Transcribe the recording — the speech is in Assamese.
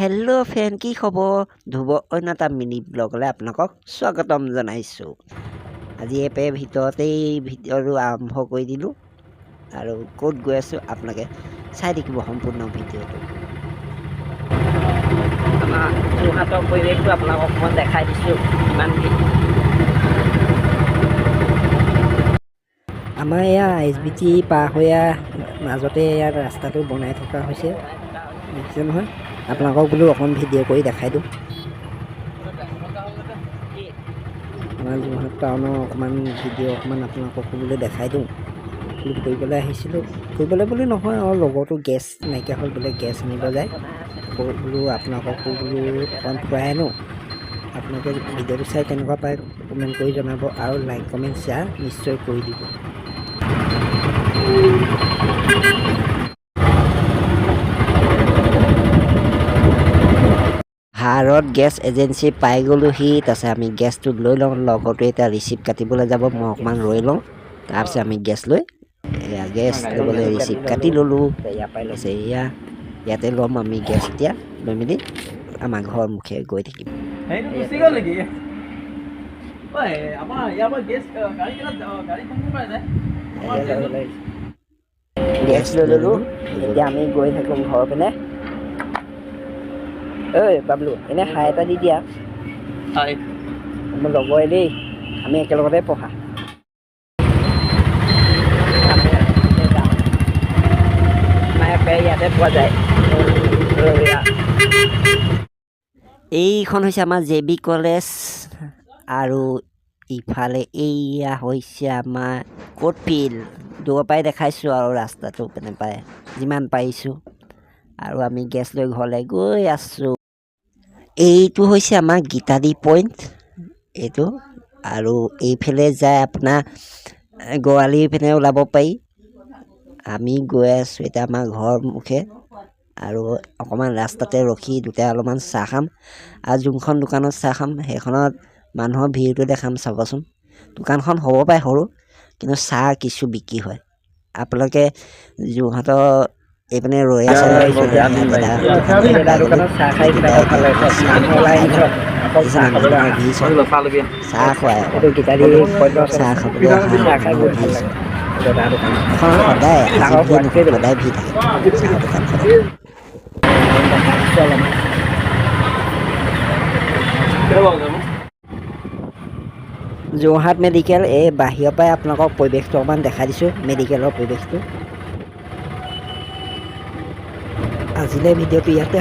হেল্ল' ফ্ৰেণ্ড, কি খবৰ? ধ্ৰুৱ অন্য এটা মিনি ব্লগলৈ আপোনালোকক স্বাগতম জনাইছোঁ। আজি এপে ভিতৰতেই ভিডিঅ'টো আৰম্ভ কৰি দিলোঁ আৰু ক'ত গৈ আছোঁ আপোনালোকে চাই থাকিব সম্পূৰ্ণ ভিডিঅ'টো। আমাৰ যোৰহাটৰ পৰিৱেশটো আপোনালোকক অকণমান দেখাই দিছোঁ ইমানখিনি। আমাৰ এয়া SBT পাৰ হৈ মাজতে ইয়াত ৰাস্তাটো বনাই থকা হৈছে, দেখিছে নহয়? আপোনালোকক বোলো অকণ ভিডিঅ' কৰি দেখাই দিওঁ। আমাৰ যোৰহাট টাউনৰ অকণমান ভিডিঅ' অকণমান আপোনালোকক বোলো দেখাই দিওঁ। ফুৰিবলৈ আহিছিলোঁ, ফুৰিবলৈ বুলি নহয় আৰু লগৰটো গেছ নাইকিয়া হ'ল, বোলে গেছ আনিব যায়। আকৌ বোলো আপোনালোককো বোলো অকণ ফুৰাই আনো। আপোনালোকে ভিডিঅ'টো চাই কেনেকুৱা পায় কমেণ্ট কৰি জনাব আৰু লাইক কমেণ্ট শ্বেয়াৰ নিশ্চয় কৰি দিব। ভাৰত গেছ এজেঞ্চি পাই গ'লোহি। তাৰপিছত আমি গেছটো লৈ লওঁ। লগৰটোৱে এতিয়া ৰিচিপ্ট কাটিবলৈ যাব, মই অকণমান ৰৈ লওঁ। তাৰপিছত আমি গেছ লৈ গেছ ল'বলৈ ৰিচিপ্ট কাটি ল'লোঁ। তাৰপিছত ইয়াতে ল'ম আমি গেছ। এতিয়া লৈ মেলি আমাৰ ঘৰ মুখে গৈ থাকিম। গেছ লৈ ল'লোঁ। এতিয়া আমি গৈ থাকোঁ ঘৰৰ পিনে। ঐ বাবলু, এনে হাই এটা দি দিয়া। হাই, মোৰ লগৰে দেই, আমি একেলগতে পঢ়া। ইয়াতে পোৱা যায়। এইখন হৈছে আমাৰ JB কলেজ আৰু ইফালে এইয়া হৈছে আমাৰ কোৰ্ট ফিল্ড। দূৰৰ পৰাই দেখাইছোঁ আৰু ৰাস্তাটো কেনে পায় যিমান পাৰিছোঁ। আৰু আমি গেছ লৈ ঘৰলৈ গৈ আছোঁ। এইটো হৈছে আমাৰ গীতাদি পইণ্ট এইটো, আৰু এইফালে যায় আপোনাৰ গোৱালিৰ পিনে ওলাব পাৰি। আমি গৈ আছোঁ এতিয়া আমাৰ ঘৰ মুখে, আৰু অকণমান ৰাস্তাতে ৰখি দুটাই অলপমান চাহ খাম। আৰু যোনখন দোকানত চাহ খাম সেইখনত মানুহৰ ভিৰটো দেখাম চাবচোন। দোকানখন হ'ব পাৰে সৰু, কিন্তু চাহ কিছু বিক্ৰী হয়। আপোনালোকে যোৰহাটৰ এইপিনে ৰৈ আছে চাহ খুৱাই চাহ খাবলৈ সদায় সদায় ভিৰ থাকে চাহৰ দোকানখনত। যোৰহাট মেডিকেল, এই বাহিৰৰ পৰাই আপোনালোকক পৰিৱেশটো অকণমান দেখাই দিছোঁ, মেডিকেলৰ পৰিৱেশটো। আজিলৈ ভিডিঅ'টো ইয়াতে